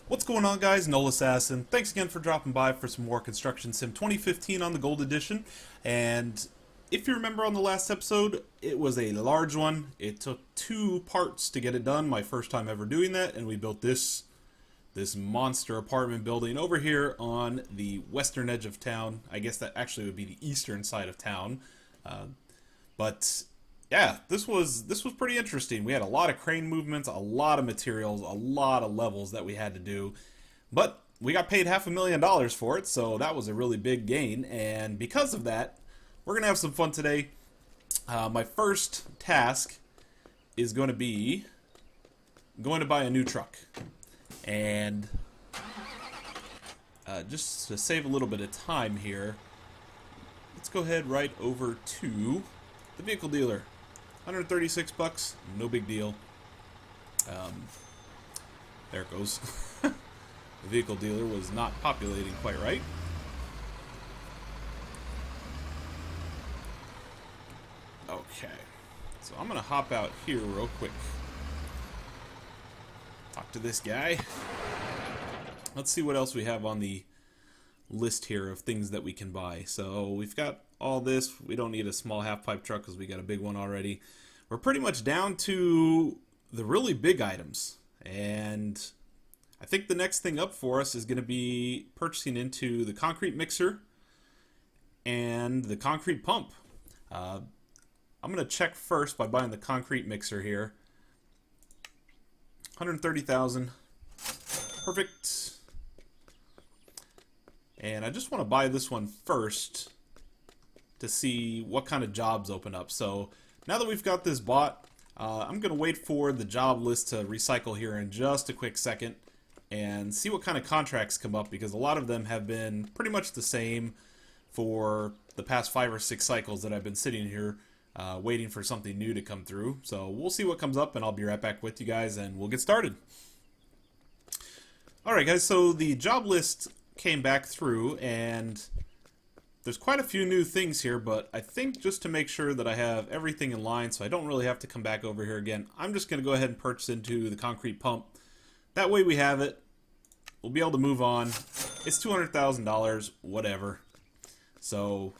What's going on, guys? Nole Assassin. Thanks again for dropping by for some more Construction Sim 2015 on the Gold Edition. And if you remember on the last episode, it was a large one. It took 2 parts to get it done, my first time ever doing that, and we built this monster apartment building over here on the western edge of town. I guess that actually would be the eastern side of town. But yeah, this was pretty interesting. We had a lot of crane movements, a lot of materials, a lot of levels that we had to do. But we got paid $500,000 for it, so that was a really big gain. And because of that, we're gonna have some fun today. My first task is going to be going to buy a new truck. And just to save a little bit of time here, let's go ahead right over to the vehicle dealer. 136 bucks, no big deal. There it goes. The vehicle dealer was not populating quite right. Okay, so I'm gonna hop out here real quick. Talk to this guy. Let's see what else we have on the list here of things that we can buy. So we've got all this. We don't need a small half-pipe truck because we got a big one already. We're pretty much down to the really big items. And I think the next thing up for us is going to be purchasing into the concrete mixer and the concrete pump. I'm going to check first by buying the concrete mixer here. 130,000. Perfect. And I just want to buy this one first to see what kind of jobs open up. So now that we've got this bought, I'm going to wait for the job list to recycle here in just a quick second and see what kind of contracts come up, because a lot of them have been pretty much the same for the past 5 or 6 cycles that I've been sitting here waiting for something new to come through. So we'll see what comes up, and I'll be right back with you guys, and we'll get started. Alright guys, so the job list came back through, and there's quite a few new things here, but I think just to make sure that I have everything in line so I don't really have to come back over here again, I'm just going to go ahead and purchase into the concrete pump. That way we have it. We'll be able to move on. It's $200,000, whatever. So,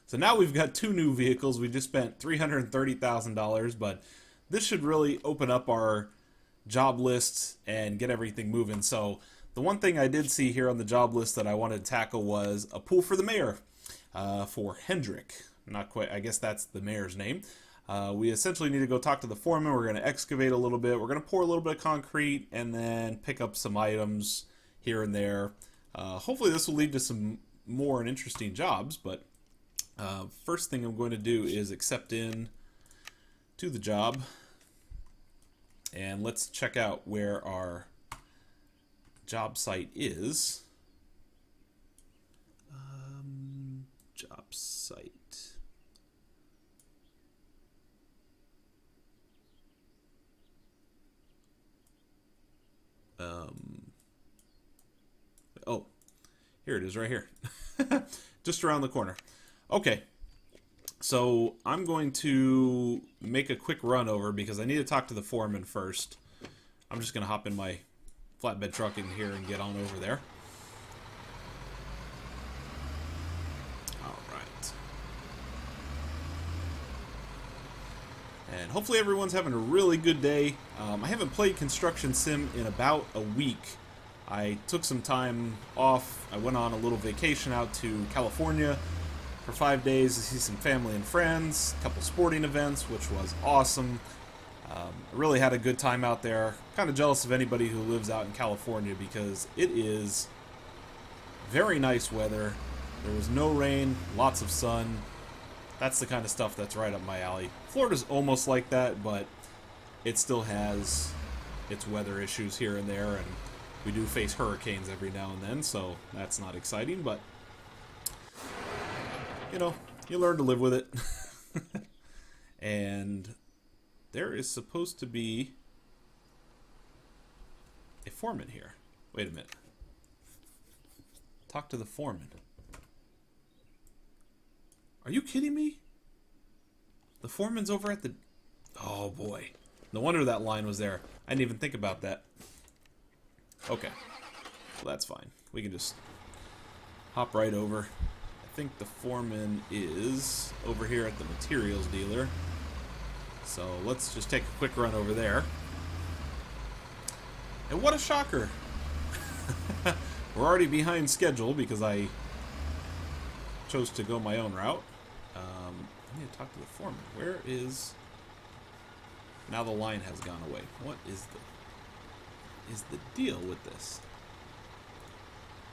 so now we've got 2 new vehicles. We just spent $330,000, but this should really open up our job lists and get everything moving. So the one thing I did see here on the job list that I wanted to tackle was a pool for the mayor, for Hendrick. Not quite, I guess that's the mayor's name. We essentially need to go talk to the foreman. We're going to excavate a little bit. We're going to pour a little bit of concrete and then pick up some items here and there. Hopefully this will lead to some more and interesting jobs, but first thing I'm going to do is accept in to the job. And let's check out where our job site is. Job site. Oh, here it is right here. Just around the corner. Okay. So I'm going to make a quick run over because I need to talk to the foreman first. I'm just going to hop in my flatbed truck in here and get on over there. Alright. And hopefully everyone's having a really good day. I haven't played Construction Sim in about a week. I took some time off. I went on a little vacation out to California for 5 days to see some family and friends, a couple sporting events, which was awesome. I really had a good time out there. Kind of jealous of anybody who lives out in California because it is very nice weather. There was no rain, lots of sun. That's the kind of stuff that's right up my alley. Florida's almost like that, but it still has its weather issues here and there, and we do face hurricanes every now and then, so that's not exciting, but you know, you learn to live with it. And there is supposed to be a foreman here. Wait a minute. Talk to the foreman. Are you kidding me? The foreman's over at the... Oh boy. No wonder that line was there. I didn't even think about that. Okay. Well, that's fine. We can just hop right over. I think the foreman is over here at the materials dealer. So let's just take a quick run over there. And what a shocker! We're already behind schedule because I chose to go my own route. I need to talk to the foreman. Where is... Now the line has gone away. What is the deal with this?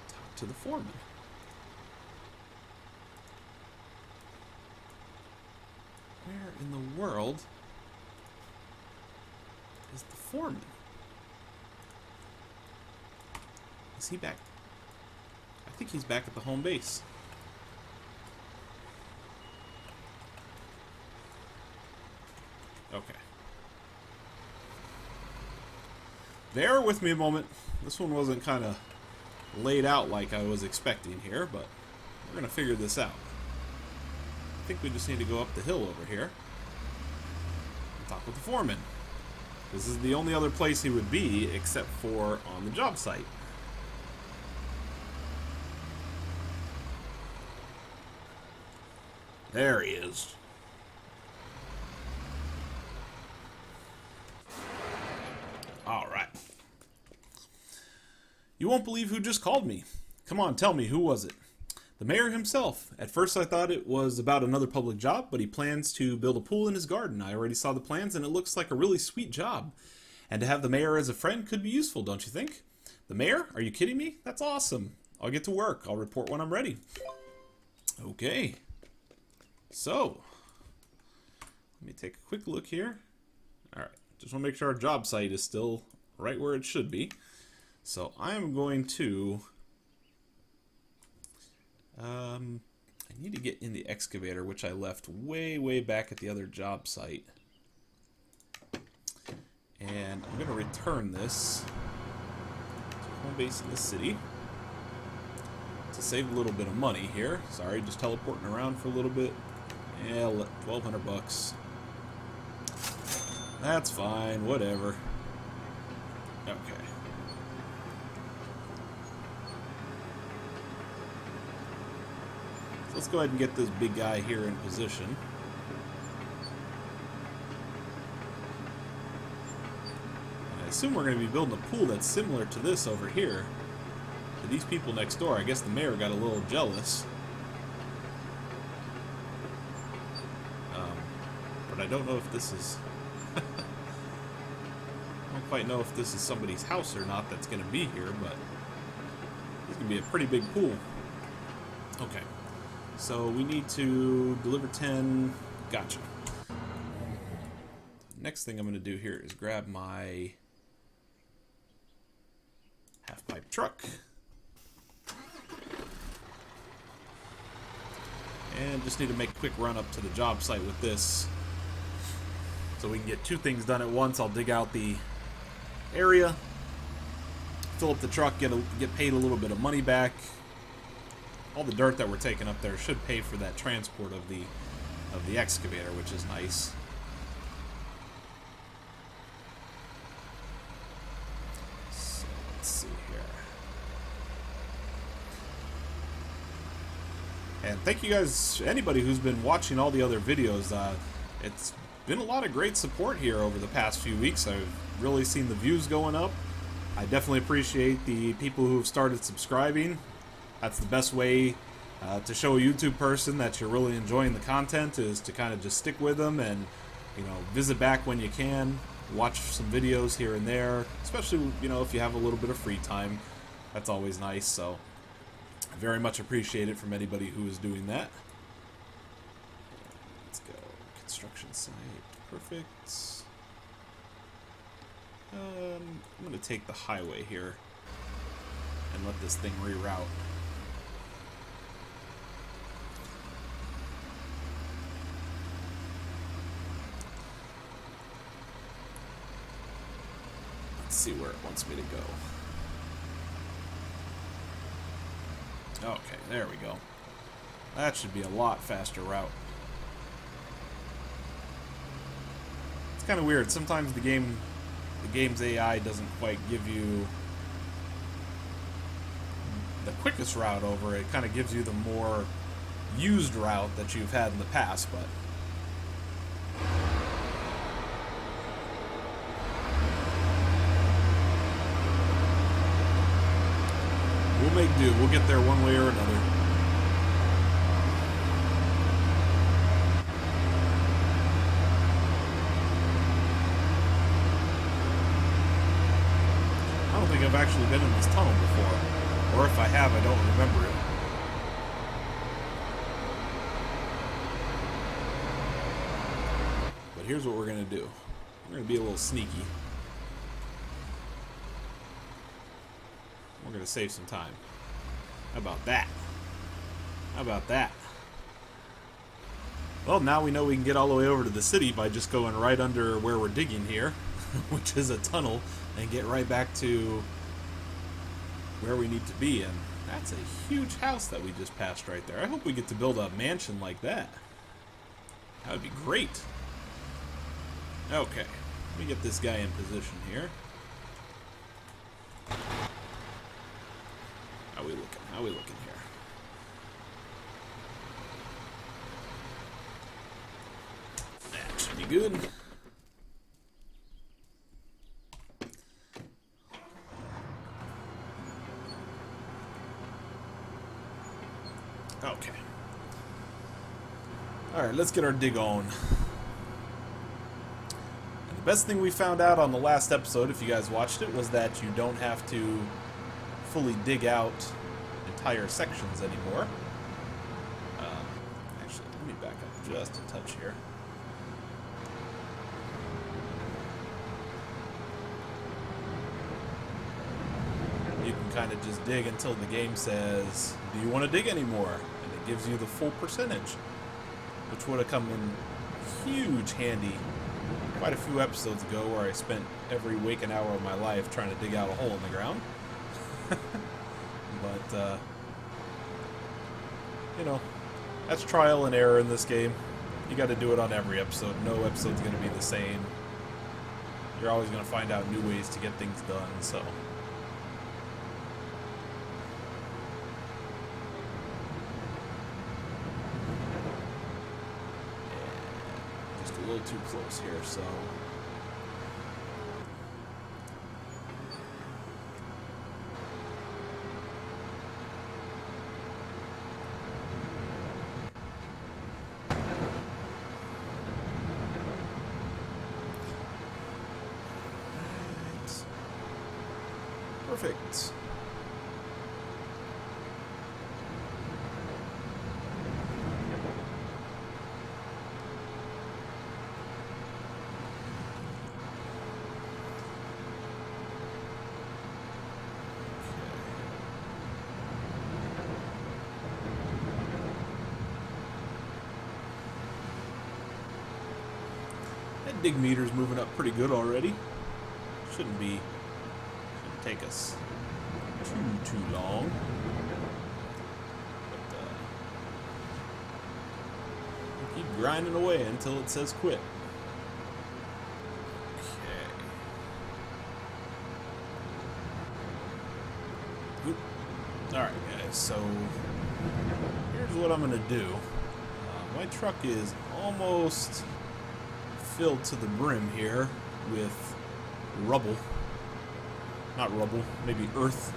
Talk to the foreman. Where in the world is the foreman? Is he back? I think he's back at the home base. Okay. Bear with me a moment. This one wasn't kind of laid out like I was expecting here, but we're going to figure this out. I think we just need to go up the hill over here and talk with the foreman. This is the only other place he would be except for on the job site. There he is. All right. You won't believe who just called me. Come on, tell me, who was it? The mayor himself. At first I thought it was about another public job, but he plans to build a pool in his garden. I already saw the plans and it looks like a really sweet job. And to have the mayor as a friend could be useful, don't you think? The mayor? Are you kidding me? That's awesome. I'll get to work. I'll report when I'm ready. Okay. So, let me take a quick look here. Alright, just want to make sure our job site is still right where it should be. So, I am going to... I need to get in the excavator, which I left way, way back at the other job site. And I'm going to return this to home base in the city to save a little bit of money here. Sorry, just teleporting around for a little bit. Yeah, 1,200 bucks. That's fine, whatever. Okay. So let's go ahead and get this big guy here in position. And I assume we're going to be building a pool that's similar to this over here. To these people next door. I guess the mayor got a little jealous. But I don't know if this is... I don't quite know if this is somebody's house or not that's going to be here, but it's going to be a pretty big pool. Okay. So we need to deliver 10. Gotcha. Next thing I'm going to do here is grab my half-pipe truck. And just need to make a quick run up to the job site with this so we can get two things done at once. I'll dig out the area, fill up the truck, get paid a little bit of money back. All the dirt that we're taking up there should pay for that transport of the excavator, which is nice. So let's see here. And thank you guys, anybody who's been watching all the other videos. It's been a lot of great support here over the past few weeks. I've really seen the views going up. I definitely appreciate the people who have started subscribing. That's the best way to show a YouTube person that you're really enjoying the content, is to kind of just stick with them and, you know, visit back when you can, watch some videos here and there, especially, you know, if you have a little bit of free time. That's always nice, so I very much appreciate it from anybody who is doing that. Let's go. Construction site. Perfect. I'm going to take the highway here and let this thing reroute. Let's see where it wants me to go. Okay, there we go. That should be a lot faster route. It's kind of weird. Sometimes the game's AI doesn't quite give you the quickest route over. It kind of gives you the more used route that you've had in the past, but we'll make do. We'll get there one way or another. I don't think I've actually been in this tunnel before. Or if I have, I don't remember it. But here's what we're going to do. We're going to be a little sneaky. We're going to save some time. How about that? How about that? Well, now we know we can get all the way over to the city by just going right under where we're digging here, which is a tunnel, and get right back to where we need to be. And that's a huge house that we just passed right there. I hope we get to build a mansion like that. That would be great. Okay, let me get this guy in position here. How we looking? How we looking here? That should be good. Okay. Alright, let's get our dig on. And the best thing we found out on the last episode, if you guys watched it, was that you don't have to fully dig out entire sections anymore. Actually, let me back up just a touch here. You can kind of just dig until the game says, do you want to dig anymore? And it gives you the full percentage, which would have come in huge handy quite a few episodes ago, where I spent every waking hour of my life trying to dig out a hole in the ground. But, you know, that's trial and error in this game. You got to do it on every episode. No episode's going to be the same. You're always going to find out new ways to get things done, so. And just a little too close here, so. Perfect. That dig meter's moving up pretty good already. Shouldn't take us too long. But we'll keep grinding away until it says quit. Okay. Alright guys, so here's what I'm gonna do. My truck is almost filled to the brim here with rubble. Not rubble, maybe earth.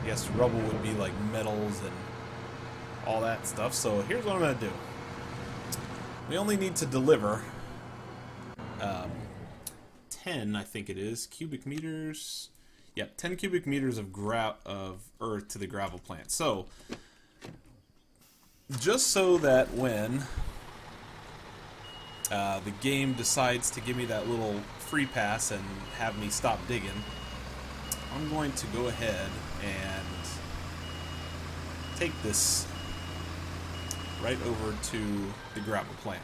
I guess rubble would be like metals and all that stuff. So here's what I'm going to do. We only need to deliver 10, I think it is, cubic meters. Yep, 10 cubic meters of earth to the gravel plant. So, just so that when the game decides to give me that little free pass and have me stop digging, I'm going to go ahead and take this right over to the gravel plant.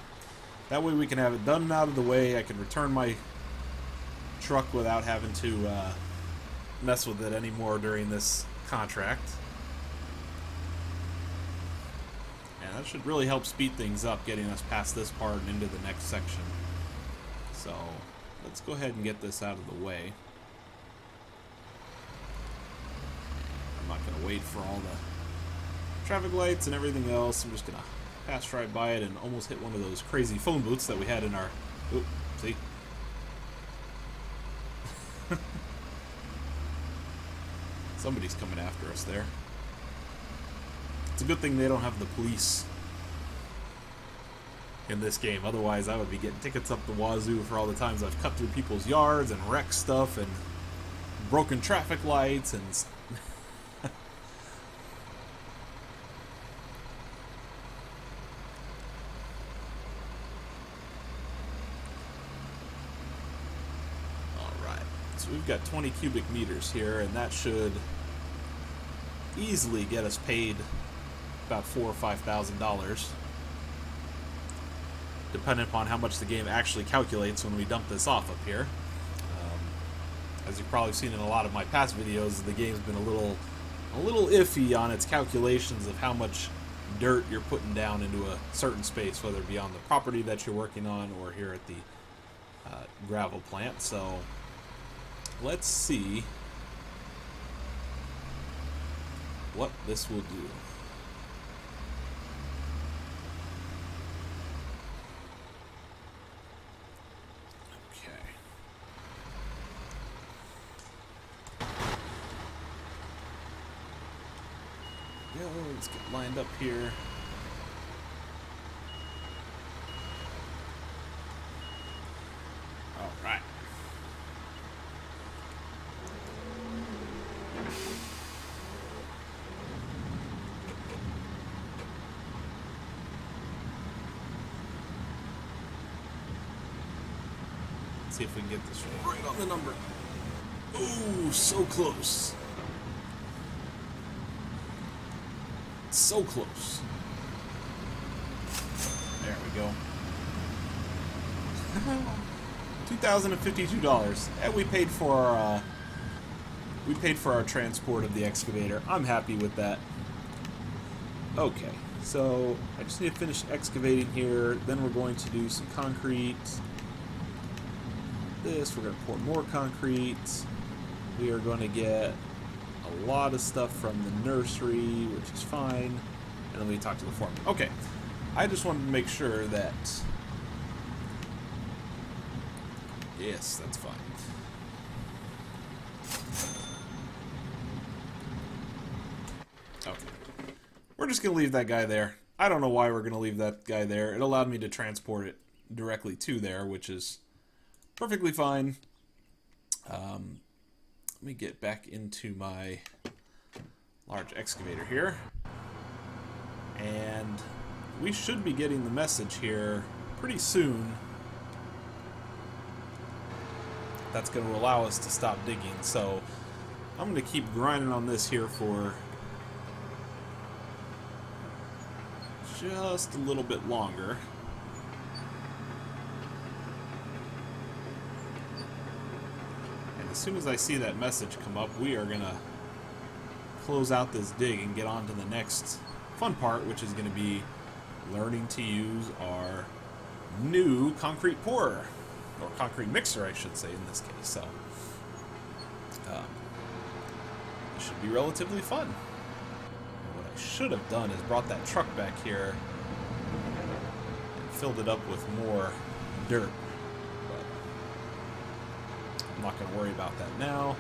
That way we can have it done and out of the way. I can return my truck without having to mess with it anymore during this contract. And that should really help speed things up, getting us past this part and into the next section. So let's go ahead and get this out of the way. I'm not Gonna wait for all the traffic lights and everything else. I'm just gonna pass right by it and almost hit one of those crazy phone booths that we had in our... Oop, see? Somebody's coming after us there. It's a good thing they don't have the police in this game. Otherwise, I would be getting tickets up the wazoo for all the times I've cut through people's yards and wrecked stuff and broken traffic lights and... Alright, so we've got 20 cubic meters here, and that should easily get us paid about $4,000 or $5,000, depending upon how much the game actually calculates when we dump this off up here. As you've probably seen in a lot of my past videos, the game's been a little iffy on its calculations of how much dirt you're putting down into a certain space, whether it be on the property that you're working on or here at the gravel plant. So let's see what this will do. Let's get lined up here. All right. Let's see if we can get this right on the number. Oh, so close. So close. There we go. $2,052. And we paid for our transport of the excavator. I'm happy with that. Okay, so I just need to finish excavating here. Then we're going to do some concrete. We're going to pour more concrete. We are going to get a lot of stuff from the nursery, which is fine, and then we talk to the foreman. Okay, I just wanted to make sure that... Yes, that's fine. Okay. We're just going to leave that guy there. I don't know why we're going to leave that guy there. It allowed me to transport it directly to there, which is perfectly fine. Let me get back into my large excavator here. And we should be getting the message here pretty soon. That's going to allow us to stop digging. So I'm going to keep grinding on this here for just a little bit longer. As soon as I see that message come up, we are going to close out this dig and get on to the next fun part, which is going to be learning to use our new concrete pourer, or concrete mixer, I should say, in this case. So, it should be relatively fun. What I should have done is brought that truck back here and filled it up with more dirt. I'm not going to worry about that now.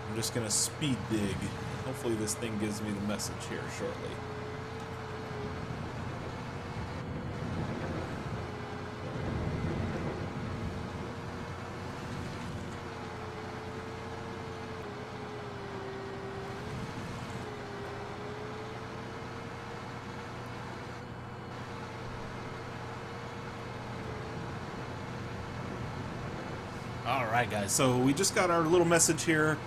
I'm just going to speed dig. Hopefully this thing gives me the message here shortly. Alright guys, so we just got our little message here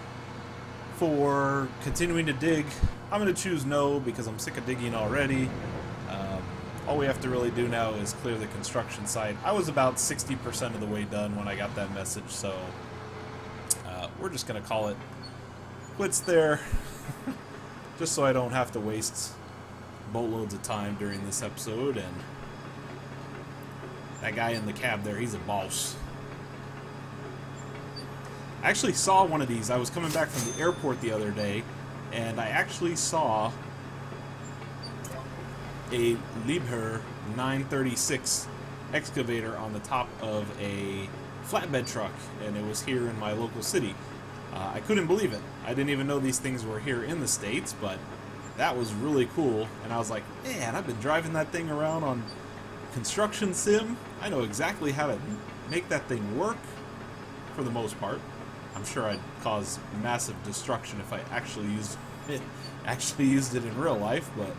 for continuing to dig. I'm going to choose no because I'm sick of digging already. All we have to really do now is clear the construction site. I was about 60% of the way done when I got that message, so we're just going to call it quits there. Just so I don't have to waste boatloads of time during this episode. And that guy in the cab there, he's a boss. I actually saw one of these. I was coming back from the airport the other day, and I actually saw a Liebherr 936 excavator on the top of a flatbed truck, and it was here in my local city. I couldn't believe it. I didn't even know these things were here in the States, but that was really cool. And I was like, man, I've been driving that thing around on Construction Sim. I know exactly how to make that thing work for the most part. I'm sure I'd cause massive destruction if I actually used it in real life, but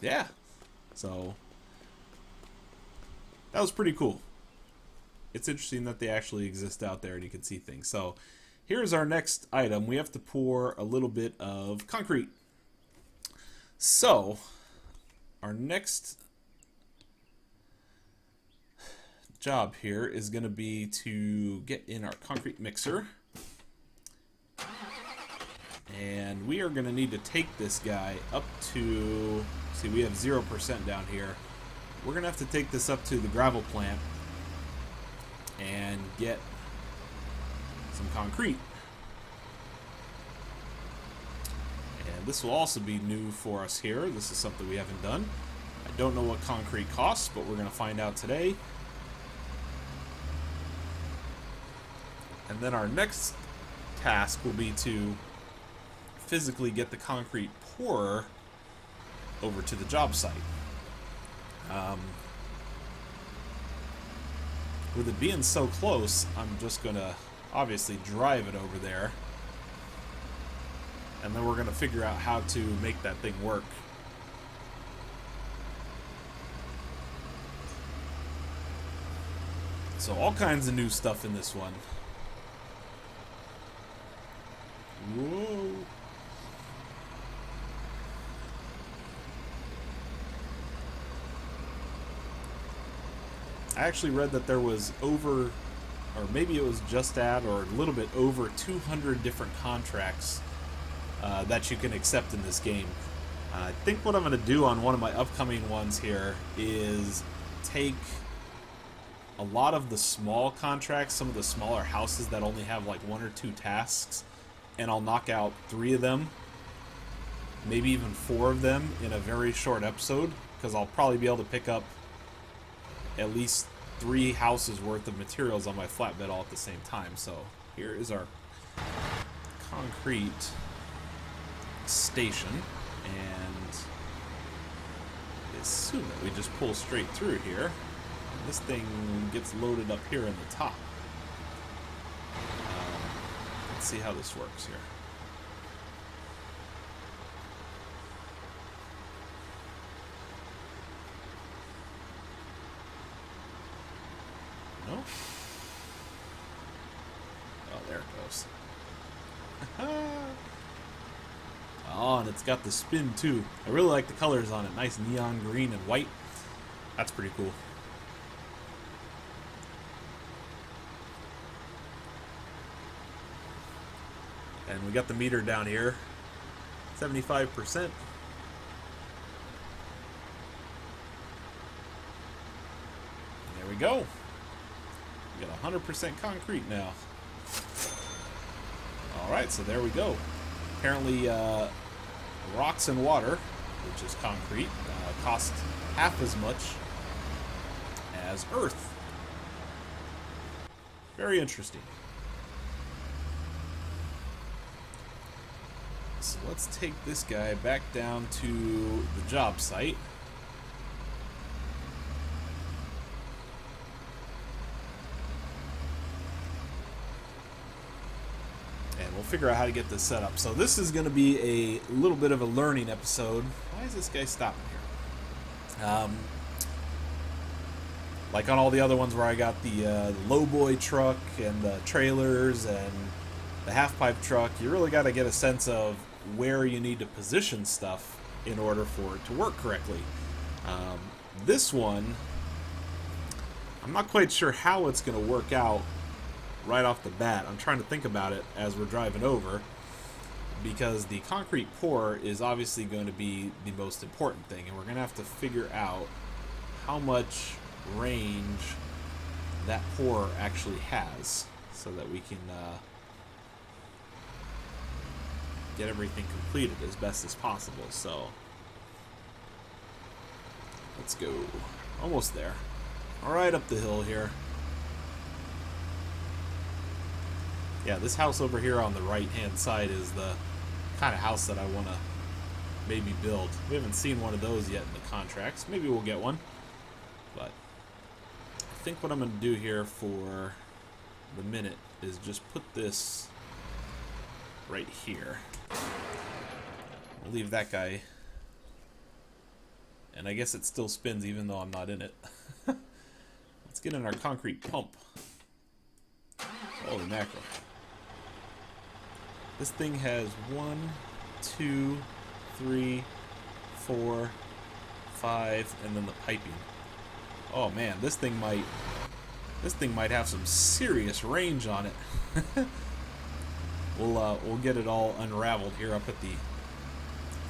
yeah. So that was pretty cool. It's interesting that they actually exist out there and you can see things. So here's our next item. We have to pour a little bit of concrete. So our next job here is going to be to get in our concrete mixer. And we are going to need to take this guy up to, see, we have 0% down here. We're going to have to take this up to the gravel plant and get some concrete. And this will also be new for us here. This is something we haven't done. I don't know what concrete costs, but we're going to find out today. And then our next task will be to physically get the concrete pourer over to the job site. With it being so close, I'm just going to obviously drive it over there. And then we're going to figure out how to make that thing work. So all kinds of new stuff in this one. Whoa. I actually read that there was over, or maybe it was just at, or a little bit over 200 different contracts that you can accept in this game. I think what I'm going to do on one of my upcoming ones here is take a lot of the small contracts, some of the smaller houses that only have like 1 or 2 tasks, and I'll knock out 3 of them, maybe even 4 of them in a very short episode, because I'll probably be able to pick up at least 3 houses worth of materials on my flatbed all at the same time. So here is our concrete station, and I assume that we just pull straight through here. And this thing gets loaded up here in the top. Let's see how this works here. No? Oh, there it goes. Oh, and it's got the spin too. I really like the colors on it. Nice neon green and white. That's pretty cool. And we got the meter down here. 75%. There we go. We got 100% concrete now. Alright, so there we go. Apparently, rocks and water, which is concrete, cost half as much as earth. Very interesting. So let's take this guy back down to the job site. And we'll figure out how to get this set up. So this is going to be a little bit of a learning episode. Why is this guy stopping here? Like on all the other ones where I got the lowboy truck and the trailers and the half-pipe truck, you really got to get a sense of where you need to position stuff in order for it to work correctly. This one, I'm not quite sure how it's going to work out right off the bat. I'm trying to think about it as we're driving over, because the concrete pour is obviously going to be the most important thing, and we're going to have to figure out how much range that pour actually has, so that we can get everything completed as best as possible. So let's go. Almost there. All right, up the hill here. Yeah, this house over here on the right-hand side is the kind of house that I want to maybe build. We haven't seen one of those yet in the contracts. Maybe we'll get one. But I think what I'm going to do here for the minute is just put this right here. I'll leave that guy. And I guess it still spins even though I'm not in it. Let's get in our concrete pump. Holy mackerel. This thing has 1, 2, 3, 4, 5, and then the piping. Oh man, this thing might have some serious range on it. We'll get it all unraveled here up at the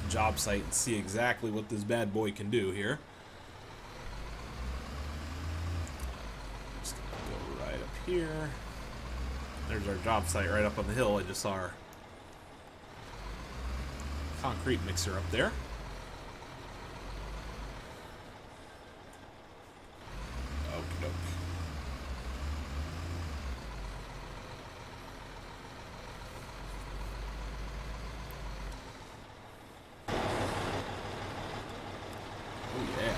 job site and see exactly what this bad boy can do here. Just gonna go right up here. There's our job site right up on the hill. I just saw our concrete mixer up there. Okie doke. Oh yeah.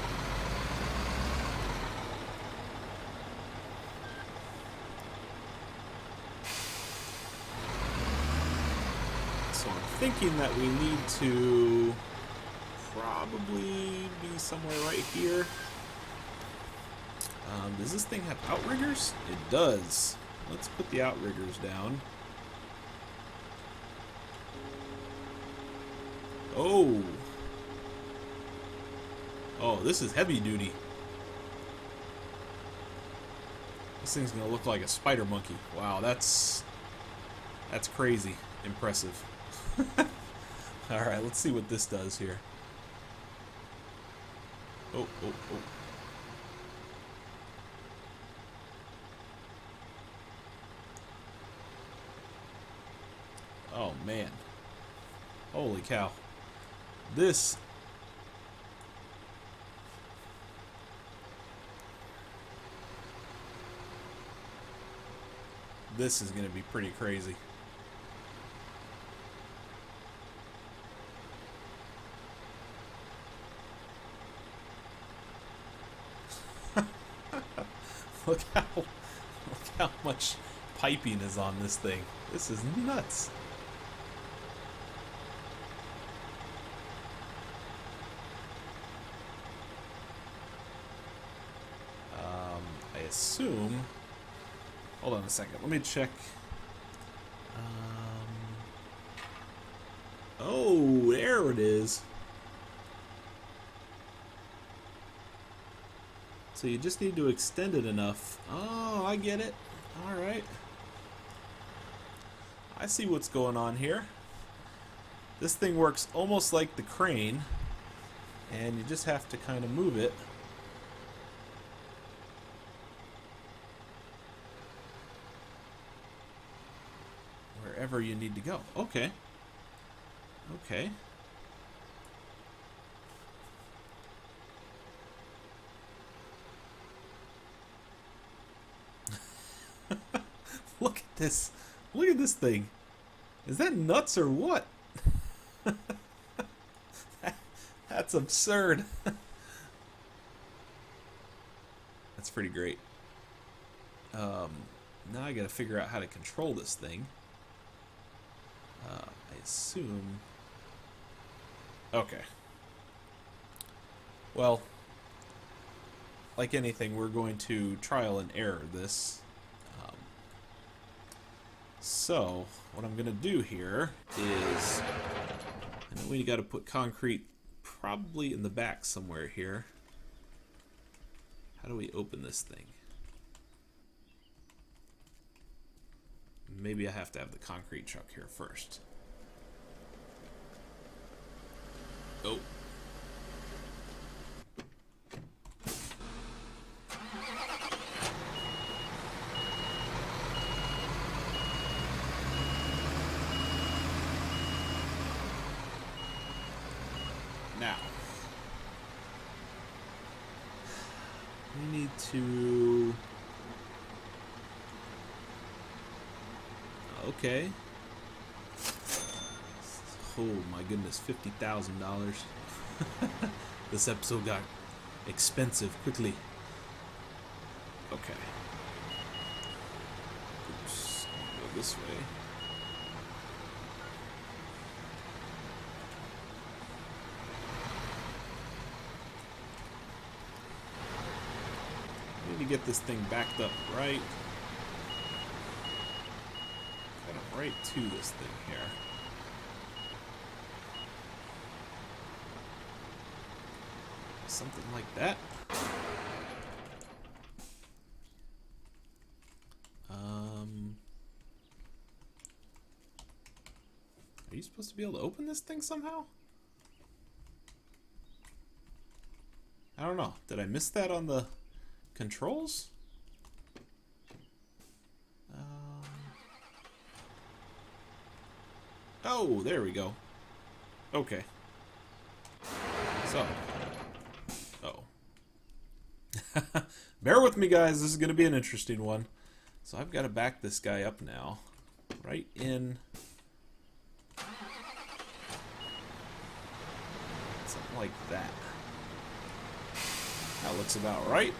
So I'm thinking that we need to probably be somewhere right here. Does this thing have outriggers? It does. Let's put the outriggers down. Oh. Oh, this is heavy duty. This thing's gonna look like a spider monkey. Wow, that's crazy impressive. Alright, let's see what this does here. Oh, oh, oh. Oh, man. Holy cow. This... This is going to be pretty crazy. Look how much piping is on this thing. This is nuts. I assume. Hold on a second. Let me check. Oh, there it is. So you just need to extend it enough. Oh, I get it. Alright. I see what's going on here. This thing works almost like the crane, and you just have to kind of move it. Wherever you need to go. Okay. Okay. Look at this. Look at this thing. Is that nuts or what? That's absurd. That's pretty great. Now I gotta figure out how to control this thing. I assume... Okay. Well, like anything, we're going to trial and error this. So, what I'm going to do here is... I know we got to put concrete probably in the back somewhere here. How do we open this thing? Maybe I have to have the concrete truck here first. Oh. to... Okay. Oh my goodness, $50,000. This episode got expensive quickly. Okay. Oops. Go this way. Need to get this thing backed up right. Kind of right to this thing here. Something like that. Are you supposed to be able to open this thing somehow? I don't know. Did I miss that on the controls? Oh, there we go. Okay. So. Oh. Bear with me, guys. This is going to be an interesting one. So I've got to back this guy up now. Right in... something like that. That looks about right.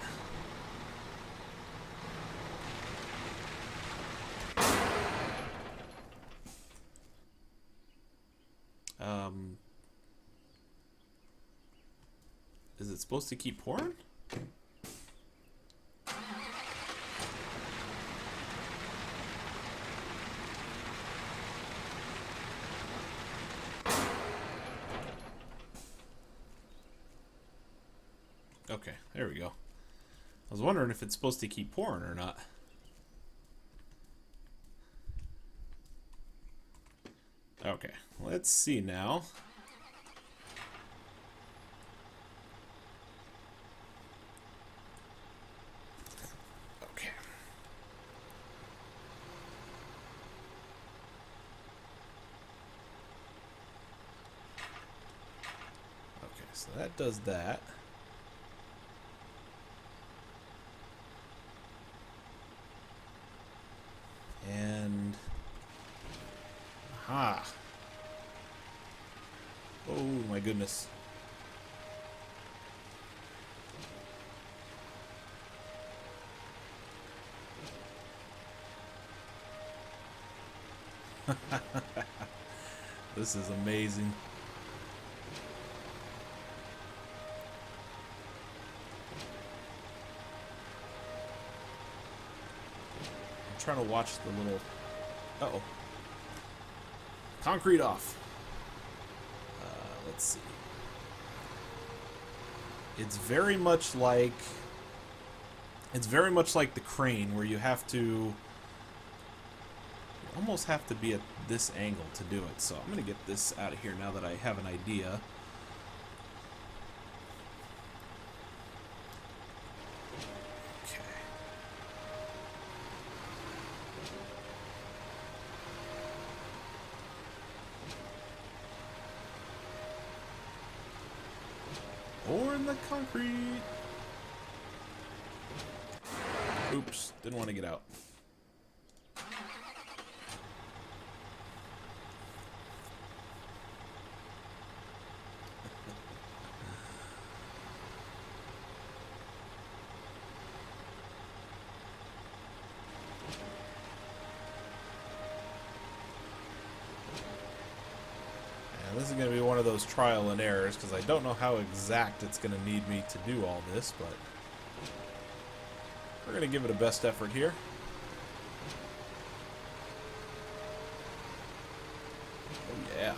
Is it supposed to keep pouring? Okay, there we go. I was wondering if it's supposed to keep pouring or not. Okay, let's see now. Okay. Okay, so that does that. And aha. Oh my goodness. This is amazing. I'm trying to watch the little... Uh-oh. Concrete off. Let's see. It's very much like the crane, where you have to... you almost have to be at this angle to do it. So I'm going to get this out of here now that I have an idea. Okay. Or in the concrete. Oops, didn't want to get out. This is going to be one of those trial and errors, because I don't know how exact it's going to need me to do all this, but we're going to give it a best effort here. Oh yeah.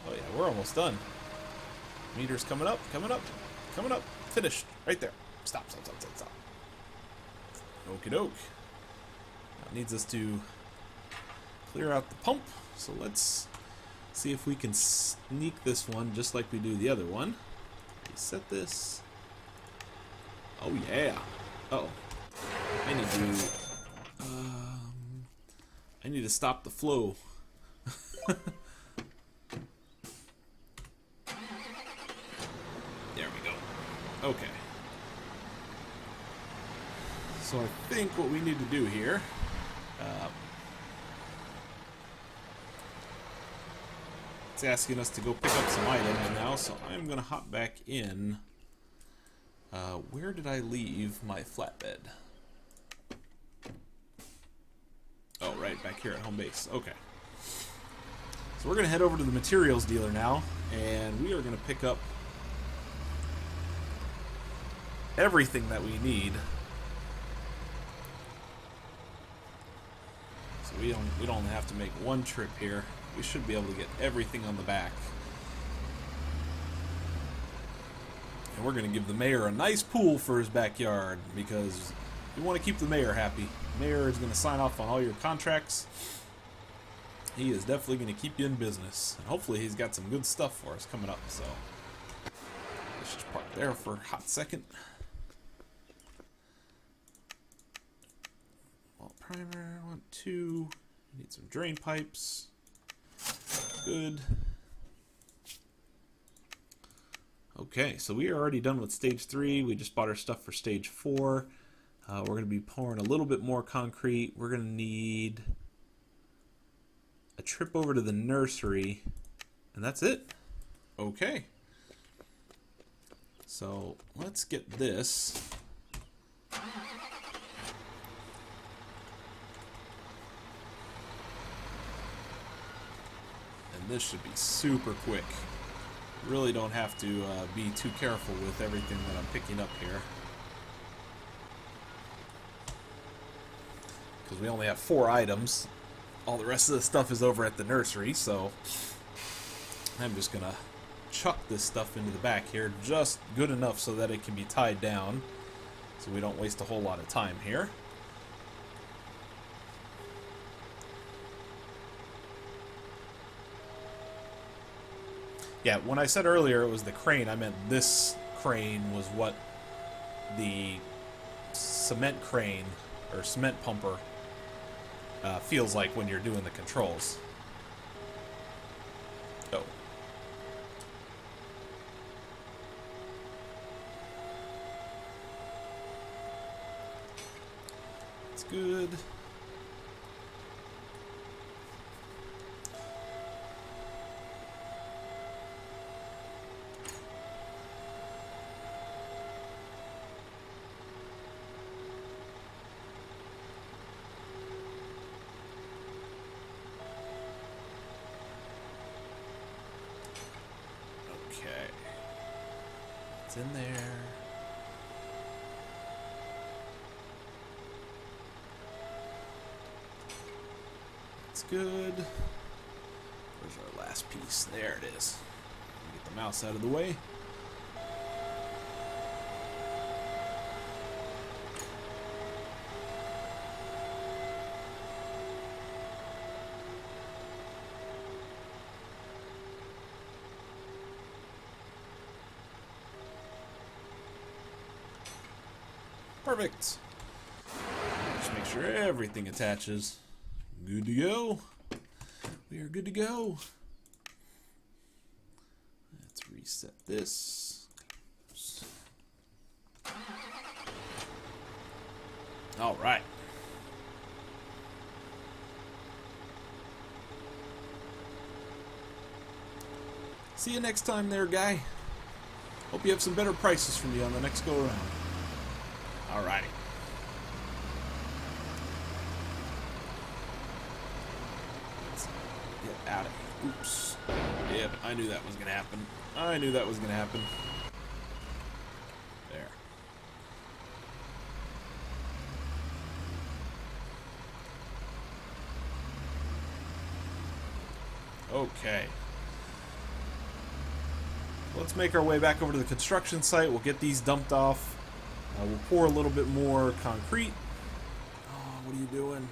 Oh yeah, we're almost done. Meter's coming up, coming up, coming up. Finished. Right there. Stop, stop, stop, stop, stop. Okie doke. That needs us to clear out the pump, so let's see if we can sneak this one just like we do the other one. Reset this. Oh yeah. Uh-oh. I need to stop the flow. There we go. Okay. So I think what we need to do here... it's asking us to go pick up some items now, so I'm going to hop back in. Where did I leave my flatbed? Oh, right, back here at home base. Okay. So we're going to head over to the materials dealer now, and we are going to pick up everything that we need. So we don't have to make one trip here. We should be able to get everything on the back. And we're going to give the mayor a nice pool for his backyard, because we want to keep the mayor happy. The mayor is going to sign off on all your contracts. He is definitely going to keep you in business. And hopefully he's got some good stuff for us coming up. So let's just park there for a hot second. Well, primer, 1, 2. Need some drain pipes. Good. Okay, so we are already done with stage 3. We just bought our stuff for stage 4. We're going to be pouring a little bit more concrete. We're going to need a trip over to the nursery, and that's it. Okay. So let's get this. And this should be super quick. Really don't have to be too careful with everything that I'm picking up here, because we only have 4 items. All the rest of the stuff is over at the nursery, so I'm just gonna chuck this stuff into the back here, just good enough so that it can be tied down, so we don't waste a whole lot of time here. Yeah, when I said earlier it was the crane, I meant this crane was what the cement crane, or cement pumper, feels like when you're doing the controls. Oh. It's good. It's in there. It's good. Where's our last piece? There it is. Get the mouse out of the way. Perfect. Just make sure everything attaches. Good to go. We are good to go. Let's reset this. All right. See you next time there, guy. Hope you have some better prices from me on the next go around. Alrighty. Let's get out of here. Oops. Yep, I knew that was going to happen. I knew that was going to happen. There. Okay. Let's make our way back over to the construction site. We'll get these dumped off. We'll pour a little bit more concrete. Oh, what are you doing?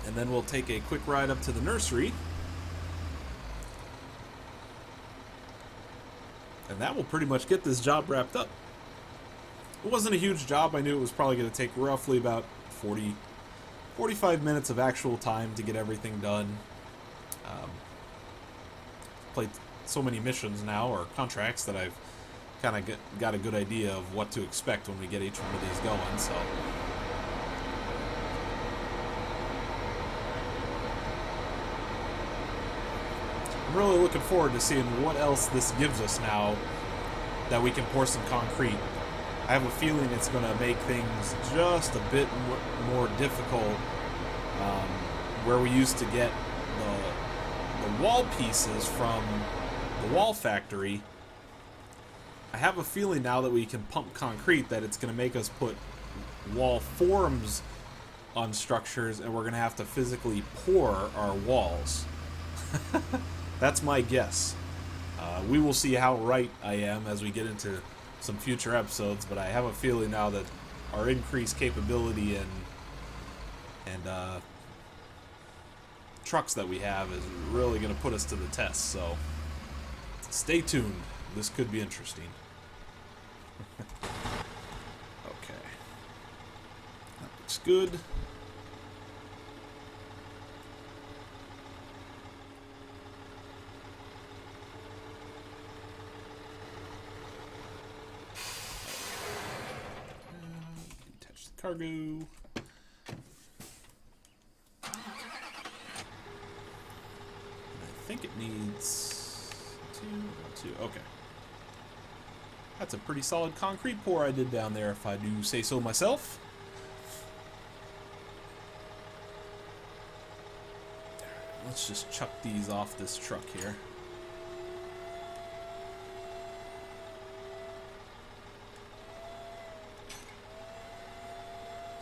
And then we'll take a quick ride up to the nursery. And that will pretty much get this job wrapped up. It wasn't a huge job. I knew it was probably going to take roughly about 45 minutes of actual time to get everything done. so many missions now, or contracts, that I've kind of got a good idea of what to expect when we get each one of these going, so... I'm really looking forward to seeing what else this gives us now that we can pour some concrete. I have a feeling it's going to make things just a bit more difficult, where we used to get the wall pieces from the wall factory. I have a feeling now that we can pump concrete that it's going to make us put wall forms on structures, and we're going to have to physically pour our walls. That's my guess. We will see how right I am as we get into some future episodes, but I have a feeling now that our increased capability and trucks that we have is really going to put us to the test, so stay tuned. This could be interesting. Okay. That looks good. Detach the cargo. I think it needs two. Okay. That's a pretty solid concrete pour I did down there, if I do say so myself. Let's just chuck these off this truck here.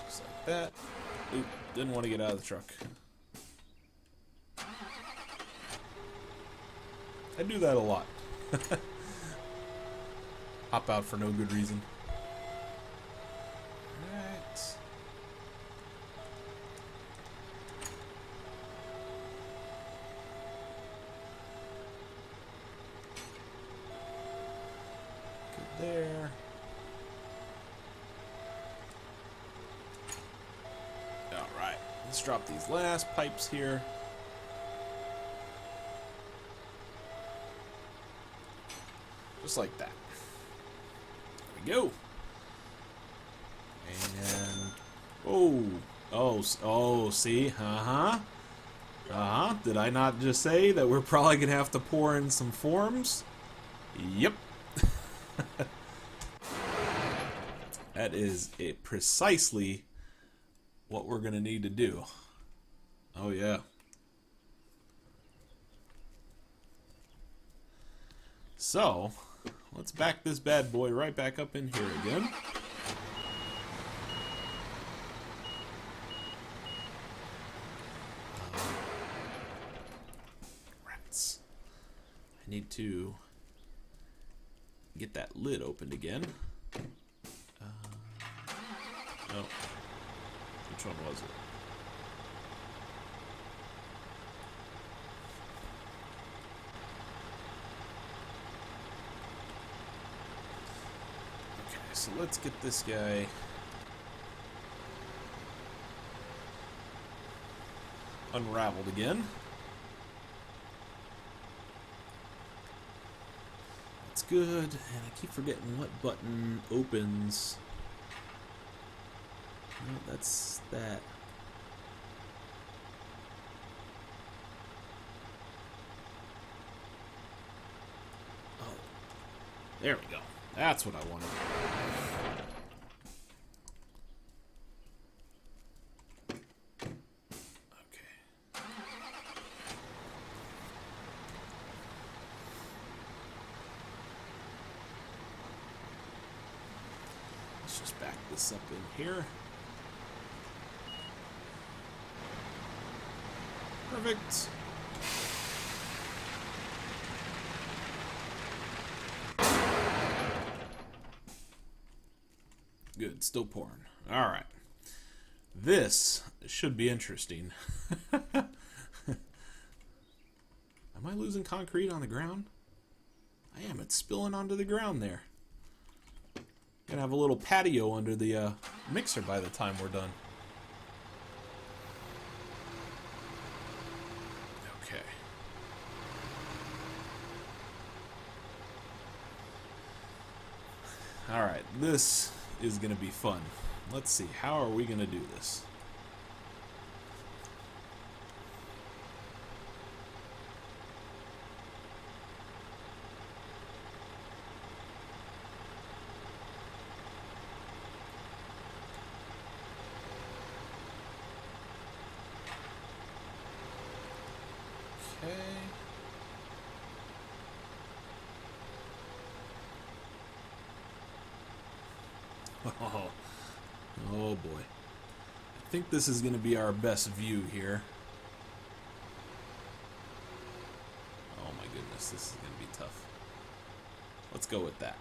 Just like that. Oop, didn't want to get out of the truck. I do that a lot. Hop out for no good reason. Alright. Good there. Alright. Let's drop these last pipes here. Just like that. There we go. And oh, see, did I not just say that we're probably gonna have to pour in some forms? Yep. That is precisely what we're gonna need to do. Oh yeah. So, let's back this bad boy right back up in here again. Rats. I need to get that lid opened again. Oh. Which one was it? So let's get this guy unraveled again. That's good, and I keep forgetting what button opens. No, that's that. Oh, there we go. That's what I wanted. Okay. Let's just back this up in here. Perfect. Good, still pouring. Alright. This should be interesting. Am I losing concrete on the ground? I am. It's spilling onto the ground there. Gonna have a little patio under the mixer by the time we're done. Okay. Alright, this is going to be fun. Let's see, how are we going to do this? Okay. Oh boy. I think this is going to be our best view here. Oh my goodness, this is going to be tough. Let's go with that.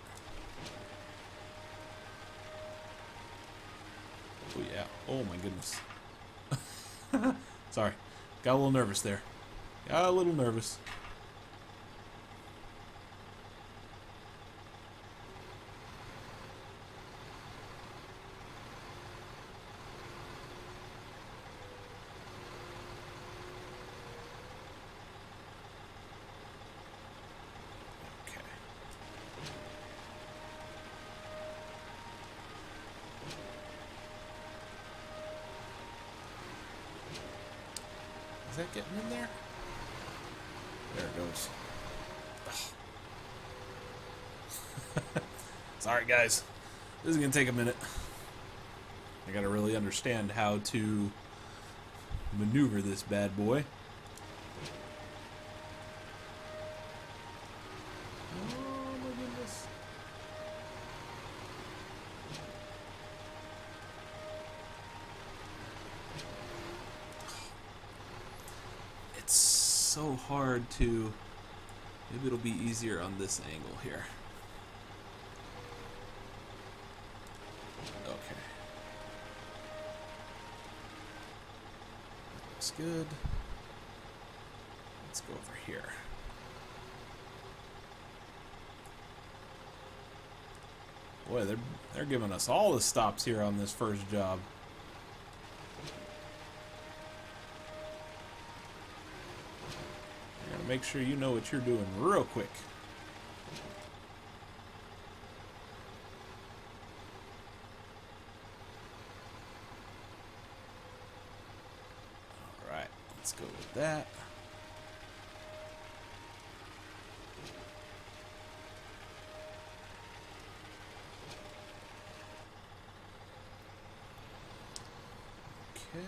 Oh yeah. Oh my goodness. Sorry. Got a little nervous there. Got a little nervous. Is that getting in there? There it goes. Sorry guys, this is gonna take a minute. I gotta really understand how to maneuver this bad boy. Oh my goodness. It's so hard to... Maybe it'll be easier on this angle here. Okay. Looks good. Let's go over here. Boy, they're giving us all the stops here on this first job. You gotta make sure you know what you're doing real quick. Alright, let's go with that. Okay.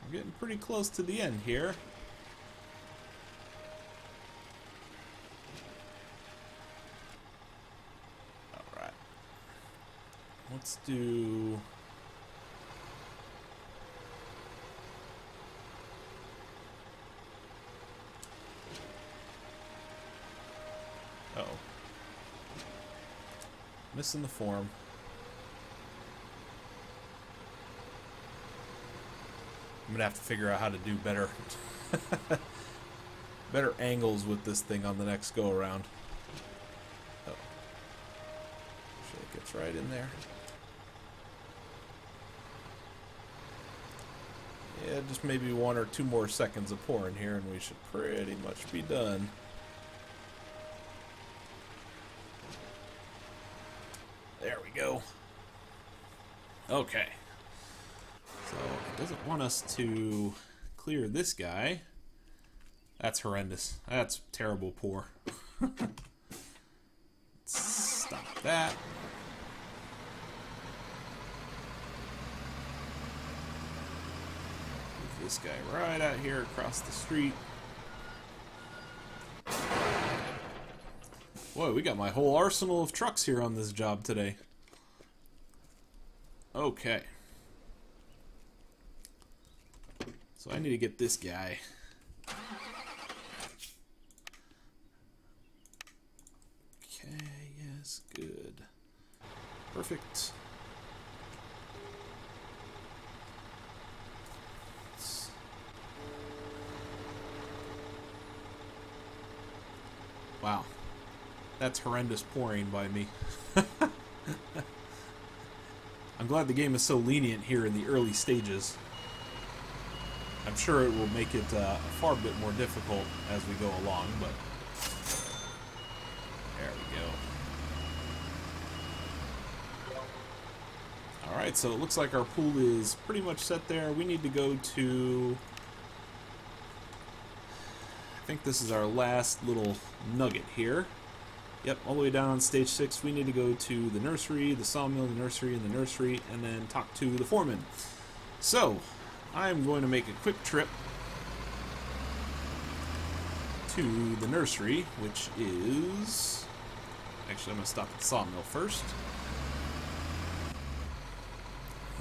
We're getting pretty close to the end here. Alright. Let's do... Uh-oh. Missing the form. I'm gonna have to figure out how to do better better angles with this thing on the next go around. Oh. Sure it gets right in there. Yeah, just maybe 1 or 2 more seconds of pouring here and we should pretty much be done. There we go. Okay. So it doesn't want us to clear this guy. That's horrendous. That's terrible pour. Let's stop that. Move this guy right out here across the street. Boy, we got my whole arsenal of trucks here on this job today. Okay. So I need to get this guy. Okay, yes, good. Perfect. Wow. That's horrendous pouring by me. I'm glad the game is so lenient here in the early stages. I'm sure it will make it a far bit more difficult as we go along, but there we Alright, so it looks like our pool is pretty much set there. We need to go to... I think this is our last little nugget here. Yep, all the way down on stage 6, we need to go to the nursery, the sawmill, the nursery, and the nursery, and then talk to the foreman. So, I'm going to make a quick trip to the nursery, which is... Actually, I'm going to stop at the sawmill first.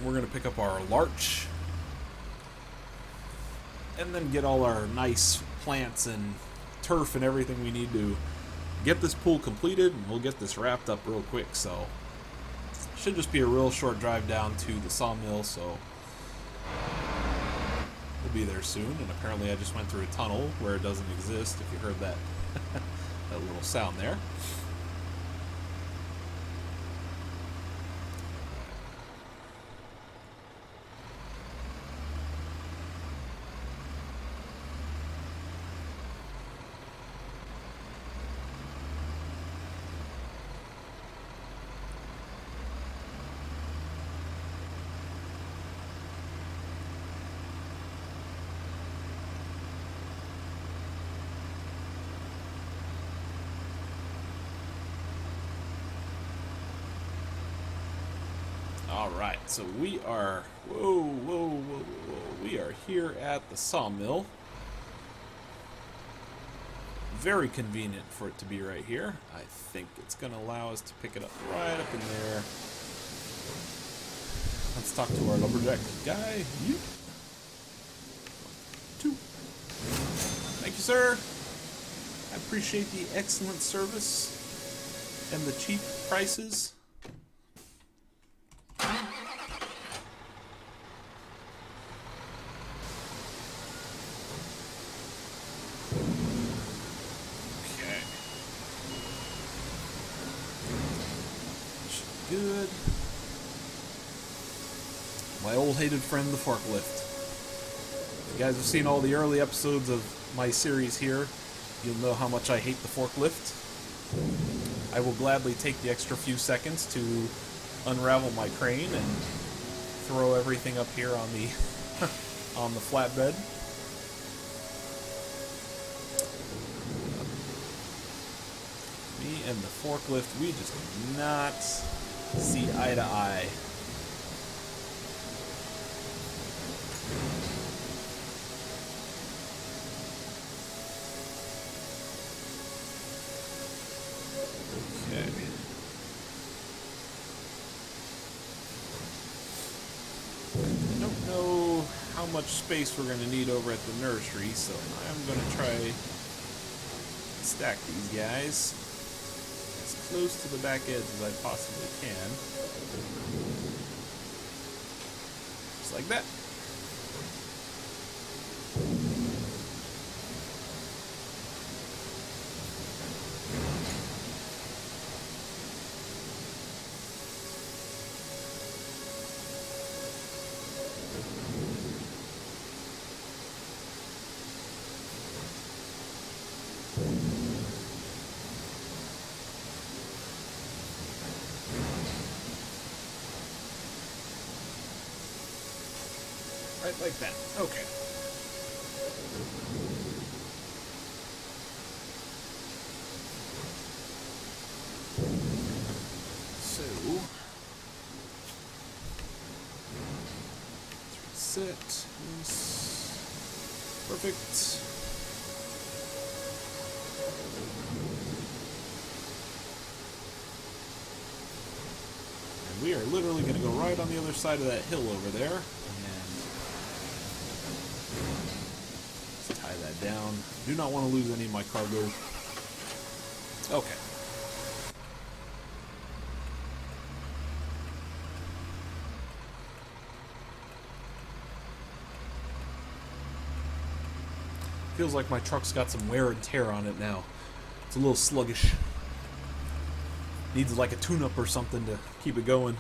We're going to pick up our larch, and then get all our nice plants and turf and everything we need to get this pool completed, and we'll get this wrapped up real quick. So should just be a real short drive down to the sawmill, so we'll be there soon. And apparently I just went through a tunnel where it doesn't exist, if you heard that that little sound there. Alright, so we are, we are here at the sawmill. Very convenient for it to be right here. I think it's going to allow us to pick it up right up in there. Let's talk to our lumberjack guy. You. 2. Thank you, sir. I appreciate the excellent service and the cheap prices. Good. My old hated friend, the forklift. If you guys have seen all the early episodes of my series here, you'll know how much I hate the forklift. I will gladly take the extra few seconds to unravel my crane and throw everything up here on the on the flatbed. Me and the forklift, we just do not see eye to eye. Okay. I don't know how much space we're going to need over at the nursery, so I'm going to try and stack these guys close to the back edge as I possibly can. Just like that. Right like that. Okay. So, set this. Perfect. And we are literally going to go right on the other side of that hill over there. Down. Do not want to lose any of my cargo. Okay. Feels like my truck's got some wear and tear on it now. It's a little sluggish. Needs like a tune-up or something to keep it going.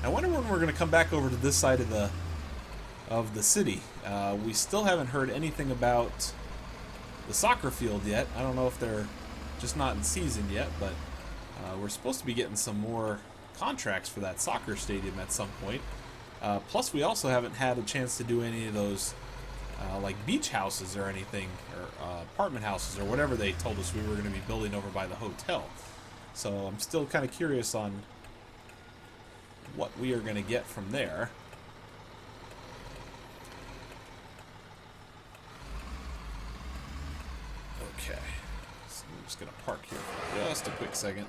I wonder when we're going to come back over to this side of the city. We still haven't heard anything about the soccer field yet. I don't know if they're just not in season yet, but We're supposed to be getting some more contracts for that soccer stadium at some point. Plus, we also haven't had a chance to do any of those like beach houses or anything, or apartment houses or whatever they told us we were going to be building over by the hotel. So I'm still kind of curious on what we are going to get from there. Okay, so I'm just going to park here for just a quick second.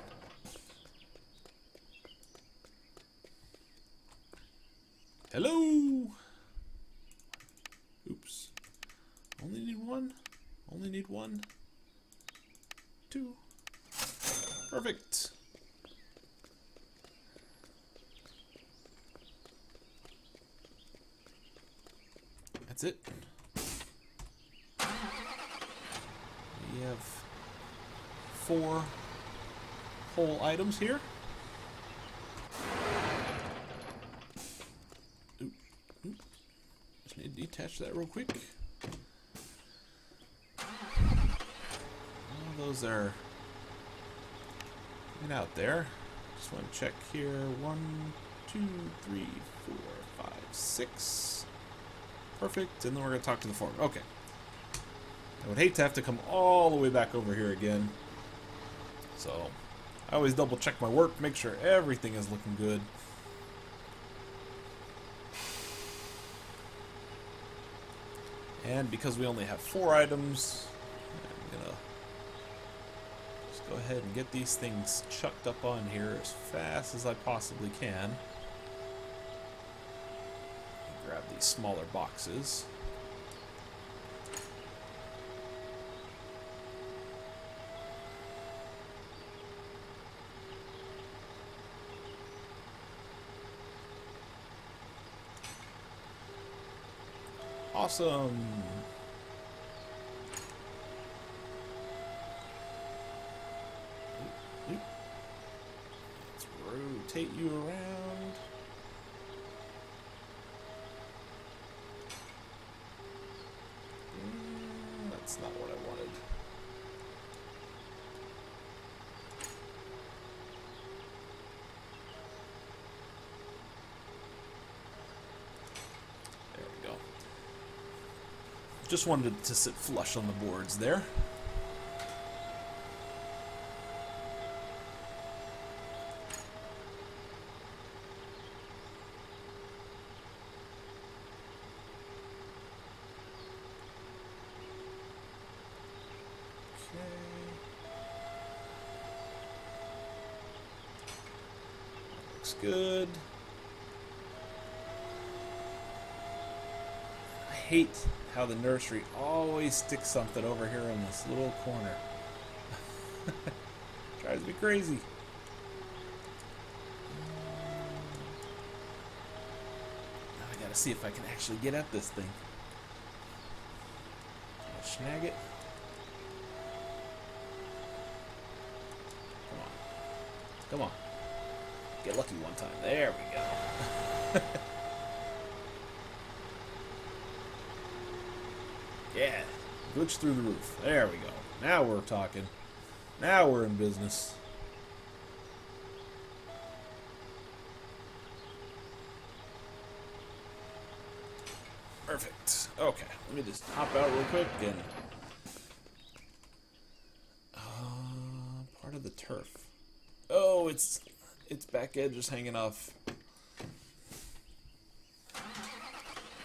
Hello! Oops. Only need one. Only need one. Two. Perfect. That's it. We have 4 whole items here. Just need to detach that real quick. All those are out there. Just want to check here. 1, 2, 3, 4, 5, 6. Perfect. And then we're going to talk to the foreman. Okay. I would hate to have to come all the way back over here again. So I always double check my work, make sure everything is looking good. And because we only have 4 items, I'm going to just go ahead and get these things chucked up on here as fast as I possibly can. Grab these smaller boxes. Awesome. Let's rotate you around. That's not what I wanted. There we go. Just wanted it to sit flush on the boards there. Looks good. I hate how the nursery always sticks something over here in this little corner. Drives me crazy. Now I gotta see if I can actually get at this thing. Can I snag it? Come on. Come on. Get lucky one time. There we go. Yeah, glitch through the roof. There we go. Now we're talking. Now we're in business. Perfect. Okay, let me just hop out real quick and... part of the turf. Oh, its back edge is hanging off.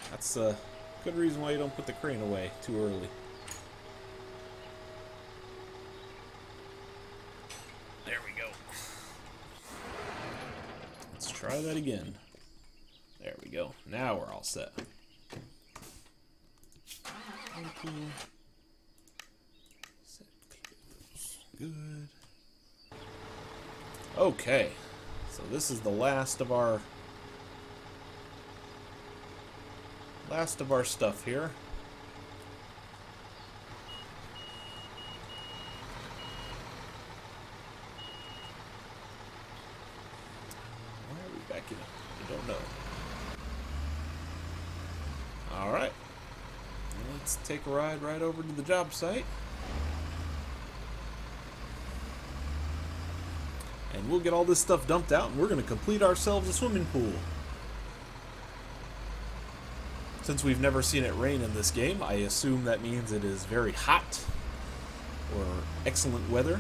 That's a good reason why you don't put the crane away too early. There we go. Let's try that again. There we go. Now we're all set. Set close. Good. Okay. So this is the last of our stuff here. Why are we backing up? I don't know. Alright. Let's take a ride right over to the job site. And we'll get all this stuff dumped out, and we're going to complete ourselves a swimming pool. Since we've never seen it rain in this game, I assume that means it is very hot or excellent weather.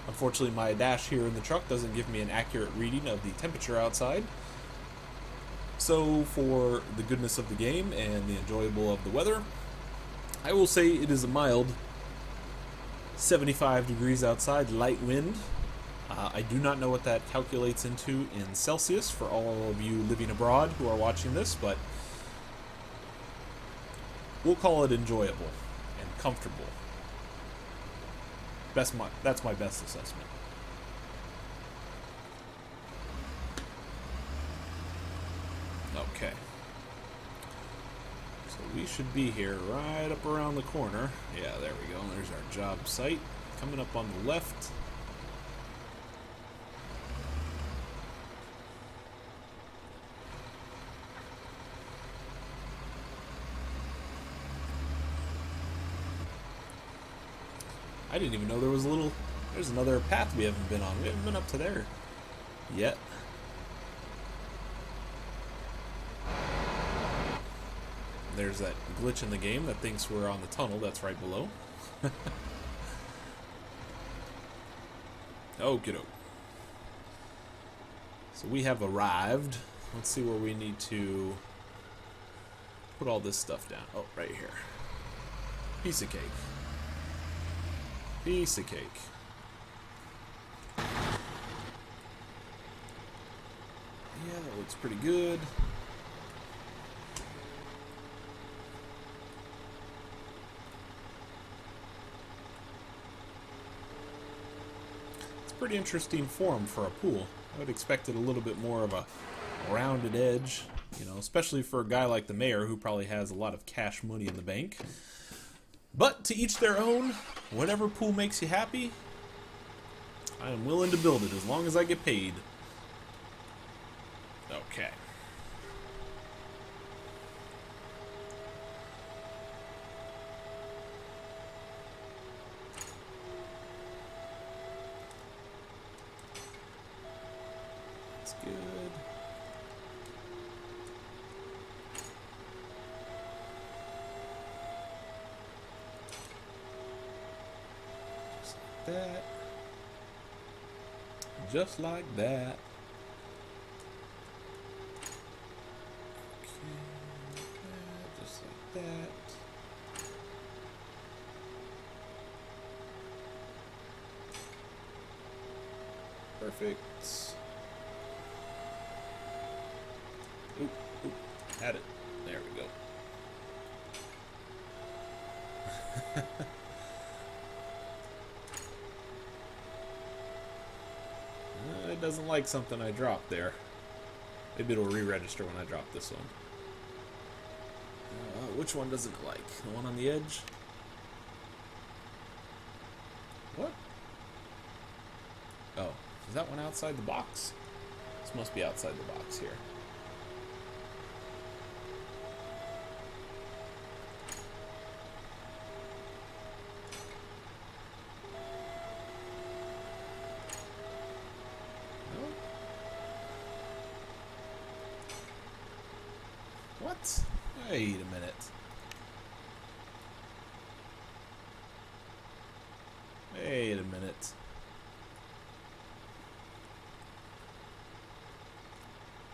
Unfortunately, my dash here in the truck doesn't give me an accurate reading of the temperature outside. So, for the goodness of the game and the enjoyable of the weather, I will say it is a mild 75 degrees outside, light wind. I do not know what that calculates into in Celsius for all of you living abroad who are watching this, but we'll call it enjoyable and comfortable. That's my best assessment. Okay. So we should be here right up around the corner. Yeah, there we go. There's our job site. Coming up on the left. I didn't even know there was there's another path we haven't been on. We haven't been up to there yet. There's that glitch in the game that thinks we're on the tunnel that's right below. Okie doke. So we have arrived. Let's see where we need to put all this stuff down. Oh, right here. Piece of cake. Piece of cake. Yeah, that looks pretty good. It's a pretty interesting form for a pool. I would expect it a little bit more of a rounded edge, you know, especially for a guy like the mayor who probably has a lot of cash money in the bank. But to each their own. Whatever pool makes you happy, I am willing to build it as long as I get paid. Okay. That's good. That. Just like that. Okay, just like that. Perfect. Oop, oop, had it. There we go. It doesn't like something I dropped there. Maybe it'll re-register when I drop this one. Which one doesn't it like? The one on the edge? What? Oh, is that one outside the box? This must be outside the box here. What? Wait a minute. Wait a minute.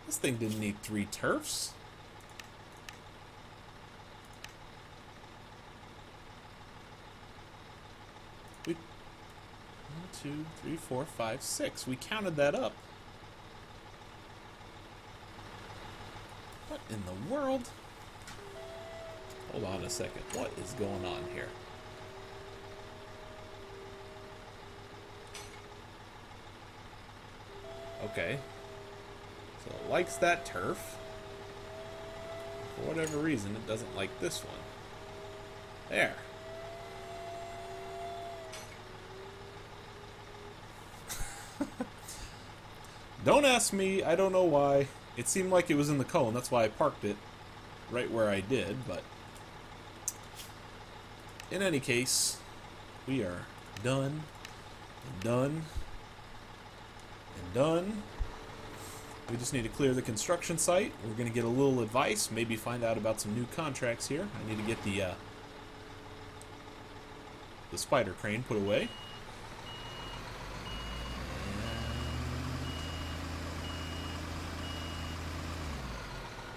This thing didn't need 3 turfs. We 1, 2, 3, 4, 5, 6. We counted that up. What in the world? Hold on a second. What is going on here? Okay. So it likes that turf. For whatever reason, it doesn't like this one. There. Don't ask me. I don't know why. It seemed like it was in the cone. That's why I parked it right where I did. But in any case, we are done. And done. And done. We just need to clear the construction site. We're going to get a little advice, maybe find out about some new contracts here. I need to get the spider crane put away.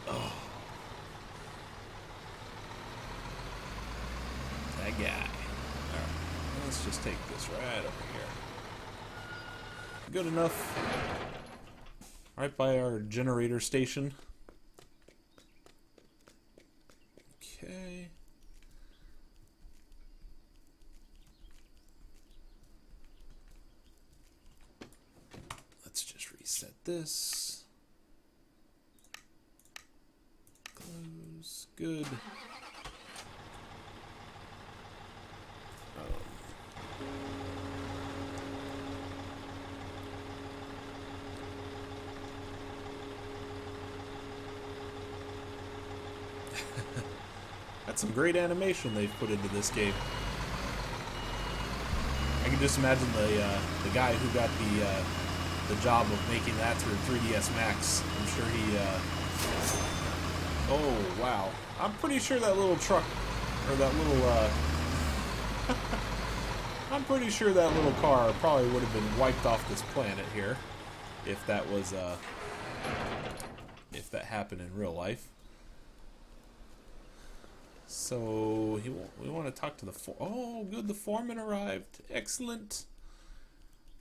Oh. That guy. Alright, let's just take this right over here. Good enough. Right by our generator station. Okay. Let's just reset this. Close. Good. That's some great animation they've put into this game. I can just imagine the guy who got the job of making that through 3ds Max. I'm sure he. Oh wow! I'm pretty sure that little truck, or that little. I'm pretty sure that little car probably would have been wiped off this planet here, if that was if that happened in real life. So we want to talk to the oh good, the foreman arrived. Excellent.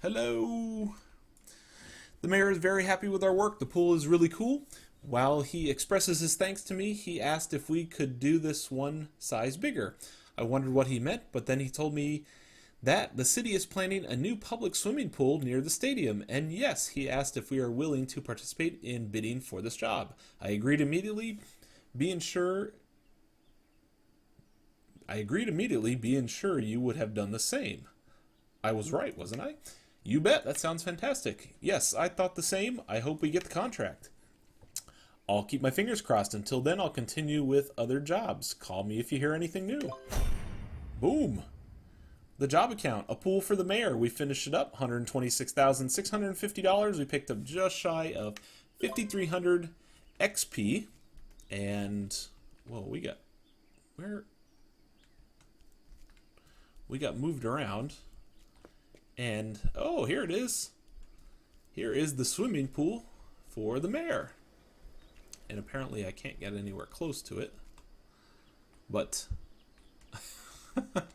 Hello. The mayor is very happy with our work. The pool is really cool. While he expresses his thanks to me, he asked if we could do this one size bigger. I wondered what he meant, but then he told me that the city is planning a new public swimming pool near the stadium, and yes, he asked if we are willing to participate in bidding for this job. I agreed immediately, being sure you would have done the same. I was right, wasn't I? You bet, that sounds fantastic. Yes, I thought the same. I hope we get the contract. I'll keep my fingers crossed. Until then, I'll continue with other jobs. Call me if you hear anything new. Boom. The job account, a pool for the mayor. We finished it up, $126,650. We picked up just shy of 5,300 XP. And, well, we got moved around. And, oh, here it is. Here is the swimming pool for the mayor. And apparently I can't get anywhere close to it. But, let's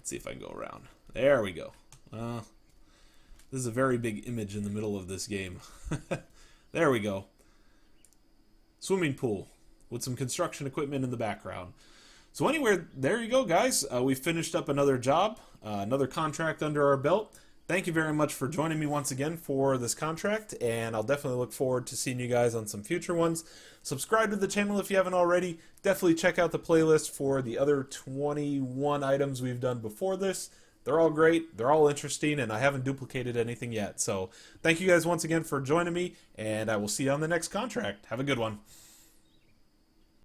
see if I can go around. There we go. This is a very big image in the middle of this game. There we go. Swimming pool with some construction equipment in the background. So anyway, there you go, guys. We finished up another job, another contract under our belt. Thank you very much for joining me once again for this contract, and I'll definitely look forward to seeing you guys on some future ones. Subscribe to the channel if you haven't already. Definitely check out the playlist for the other 21 items we've done before this. They're all great, they're all interesting, and I haven't duplicated anything yet. So thank you guys once again for joining me, and I will see you on the next contract. Have a good one.